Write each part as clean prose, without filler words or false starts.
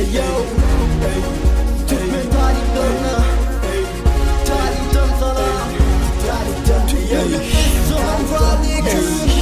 yo, Türkmen taliplerine, talipten salam, Türkmen'in selam aleyküm.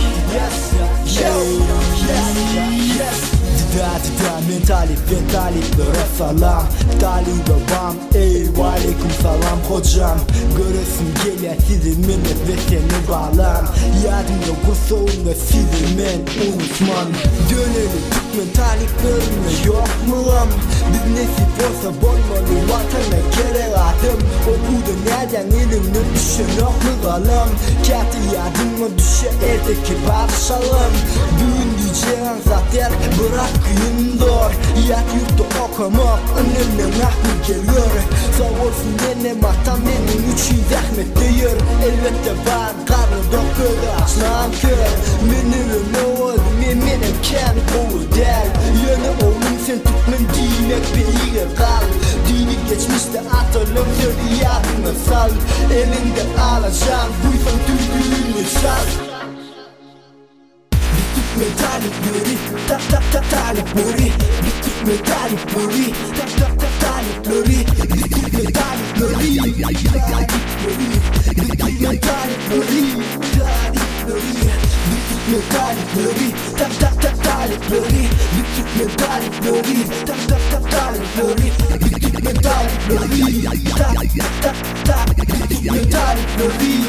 Men taliplere salam, talip babam, ey aleyküm salam hocam. Göresim gelir sizi minnet ve seni bağlam. Yadımda kursoğunda sizi men unutmam. Dönelim Türkmen taliplerine yok mu lan? Biz nesip olsa bolmalı vatana gerek adım. Okudu nereden elimle düşen yok mu kalam? Kâti yadıma düşe erdeki parçalım. Düğün diyeceğin zaten bırak kıyımdır. Yat yurtta okumak önümden aklım geliyor. Sağ olsun benim atam benim için zahmet diyor. Elbette var karnı doktor açlan kör. Benim ne oldu benim kendi kolu del. Yönü oğlum sen Türkmen dinek beyiğe kal. Dini geçmişte atalım söyle yardıma sal. Elinde alacağım buysan düğünü sal. Türkmen talipleri, talipleri, Türkmen talipleri, talipleri, Türkmen talipleri, Türkmen talipleri, talipleri, Türkmen talipleri, talipleri, Türkmen talipleri, talipleri, Türkmen talipleri.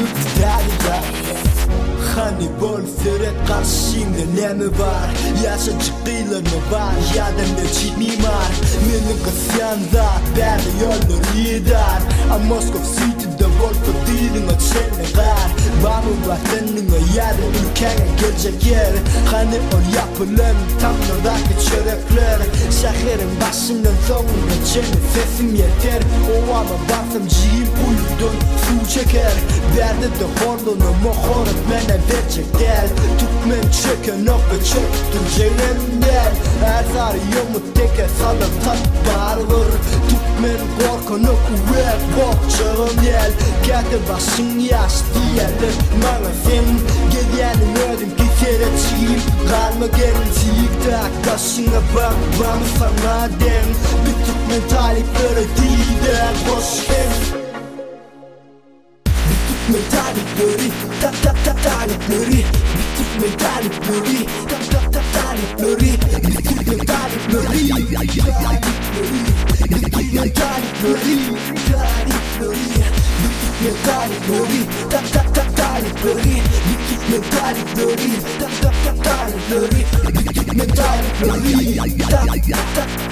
Hani bol seyret karşımda ne mi var? Yaşacık kıyılar mı var? Ya da ne çiğ mimar? Benim kısyan zat derdi yollar idar. A Moskov City'de bol fadilin o çelne gar. Bağımın vatanına yarın ülkene gelecek yer. Hani o yapılan tamlardaki çörekler. Şehrin başından sonuna çene sesim yeter. O ama baksam ciğim uyudun su çeker. Derdi de horluğunu mohorat mene verecek del. Türkmen çöken ok ve çöktüm cehennemden. Her sarıyor mu teke salıp tat barvır. Türkmen korkan ok ve korkçağım yel. Getir başın yaş diyelim bana sen. Gediyenin ödüm getireceyim. Kalma gelin tiyiktak başına bak bana sana den. Bir Türkmen talipleri değil de boş hem. Türkmen talipleri, talipleri, Türkmen talipleri, talipleri, Türkmen talipleri, Türkmen talipleri, Türkmen talipleri, Türkmen talipleri, talipleri, Türkmen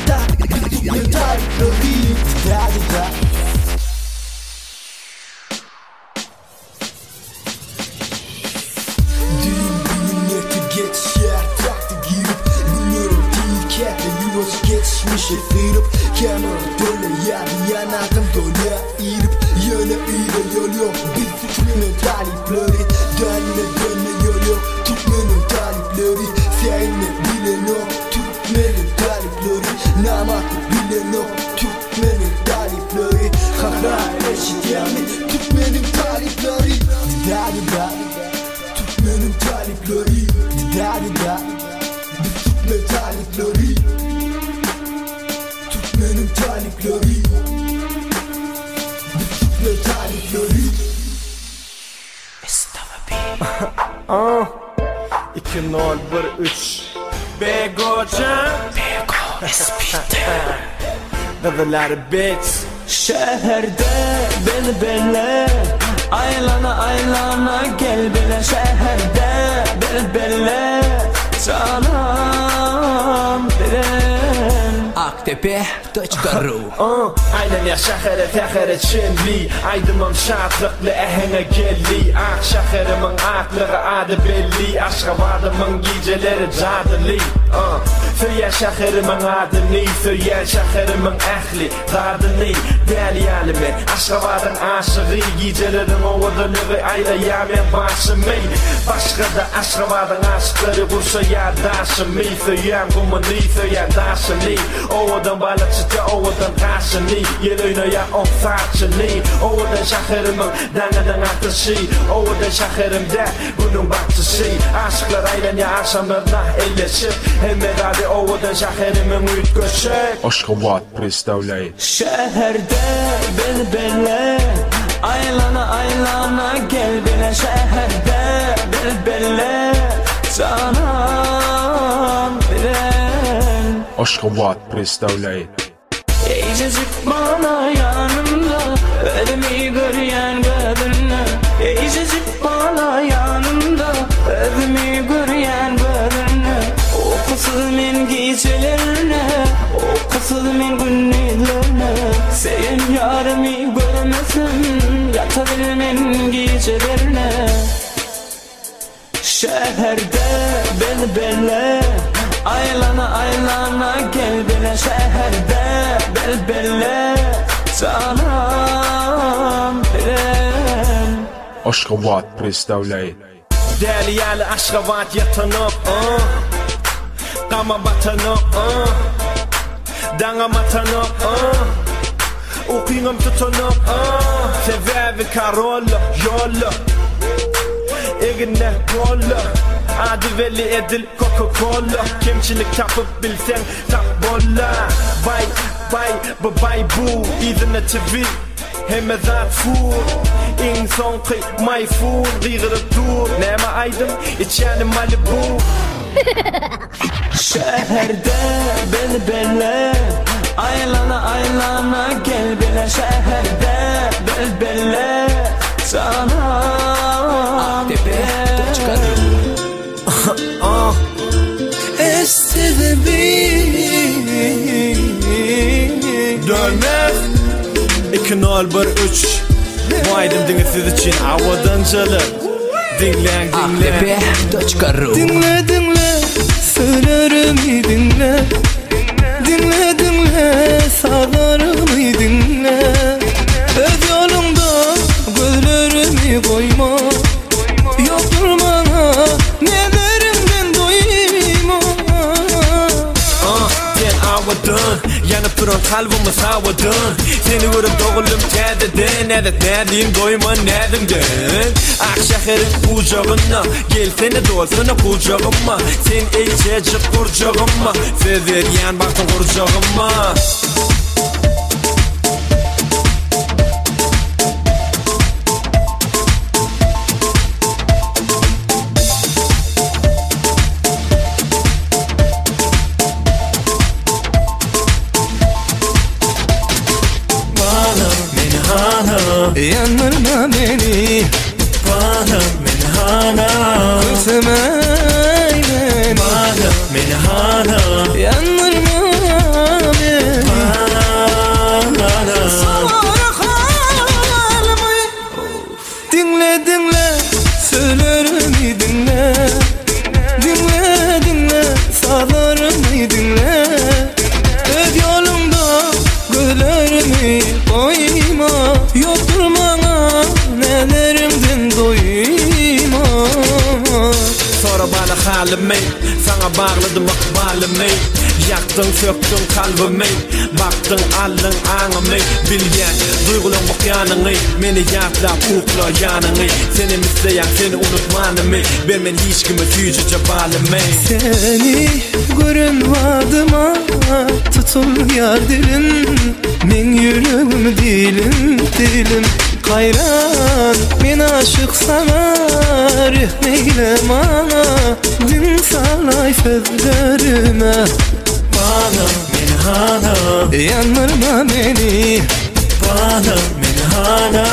talipleri, Türkmen talipleri. Geçmişe sıyırıp kenara döne yarı yanakım döne irip yöne ile yol yok. Biz Türkmen'in talipleri dönme yol yok. Türkmen'in talipleri sevme bilen yok. Türkmen'in talipleri namakı bilen yok. Türkmen'in talipleri kaka eşit yani. Türkmen'in talipleri dida Türkmen'in talipleri dida Türkmen talipleri Türkmen'in talipleri Türkmen talipleri Mustafa 2013 Begocan Bego Espiter Dadaları Beats. Şehirde beni aylana gel bile. Şehirde beni canım bilen Aktepe.ru Aynen ya şehre fehre çinli. Aydımım şartlıklı ehene gelli. Ah şehrimin aklığı adı belli. Aşka vardımın geceleri cadili. Föyen şehrimin adını, föyen şehrimin ehli Zadını, deli alimi Aşka vardın aşığı, gecelerin ovadılığı Aylayamen başımı Başka da aşka vardın aşkları Kursa yardaşımı Föyen kumunu, föyen daşını Ovadan balıkçıca ovadan kaşını Yelöyle ya on saçını Ovadan şahırımın Dangadan atışı Ovadan şahırımda Bunun baktışı Aşıklar aylan ya akşamlarına elleşip Hemen abi ovadan şahırımın uyutköşek Aşkabat представляет Şehirde bilbille Aylana aylana gel bile şehirde bilbille Canan bilen Aşkabat представляет İyicecik bana yanımda Ödümü görüyen kadınla İyicecik bana yanımda Ödümü görüyen kadınla Okusuz min gecelerine Okusuz min günlerine Sen yarımı görmesin Yatabilmen gecelerine Şehirde bilbille Aylana aylana gel bile şehirde bilbille Canan bilen Aşkabat представляет Değerli yerli Aşkabat yatanıp Kama batanıp Danga matanıp Okuyum tutanıp Sebebi karolla yolla Egine kolla Adı veli edil Coca-Cola Kimçilik tapıp bilsen tap bolla Bay bay bu İzine TV Hemme zat fuhr Ingen son krig mig fuhr Rigeret dur Nærmer aydım İçerim Malibu Şehirde bilbille Aylana aylana gel bile şehirde bilbille Canan bilen Dönmez 2-0-1-3 Bu aydım dinlesiz için Avadan çalır Dinlen AKP.ru Dinle dinle Söylerimi dinle Dinle dinle Sağlarımı dinle Öz yolumda Gözlerimi koyma Yok durmana Nelerimden doyma Sen avadan Yanıp duran kalbimiz havadan Seni vurup doğulum tədədən Nədim doyma nədimdən Akşahirin kucağına Gel seni dolsana kucağıma Sen eycəcik kurcağıma Sever yan baktın kurcağıma Yanırma beni Bana menhana Kısmay beni Bana menhana Yanırma beni Bana Sonra kalbimi Dinle dinle Söylerimi dinle Dinle dinle Sağlarımı dinle Öz yolumda Gözlerimi koyma Yok durmana Nelerimden doyma Sonra bana halimi Sana bağladım akbalimi Yaktın söktün kalbimi Baktın aldın anımı Bilgen duygulan bak yanını Beni yatlap ukla yanını Seni misleyen seni unutmanımı Vermen hiç kimi tüyücü cebalimi Seni görün vadıma Tutul yar dilin Men yüreğim dilim Hayran men aşık sana Rehmeyle bana Din salay sözlerime Bana menhana Yanırma beni Bana menhana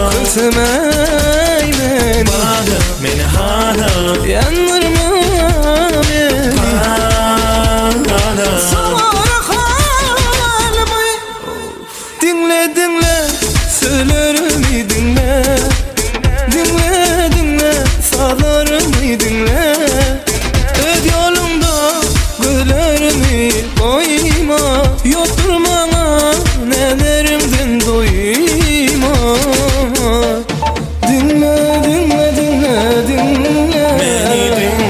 Kısmay beni Bana menhana Yanırma beni Bana Sonra kalbimi Dinle dinle Söylerimi dinle Dinle dinle Sağlarımı dinle Öz yolumda Gözlerimi koyma Yok durmana Nelerimden doyma Dinle dinle dinle dinle Beni dinle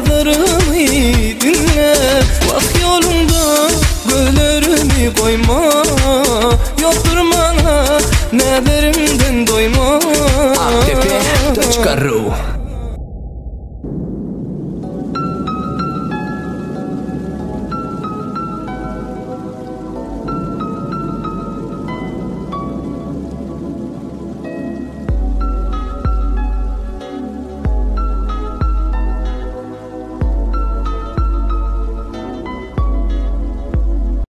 sazlarımı dinle. Bak yolunda gözlerimi koyma, yoktur bana nelerimden doyma. Aktepe.ru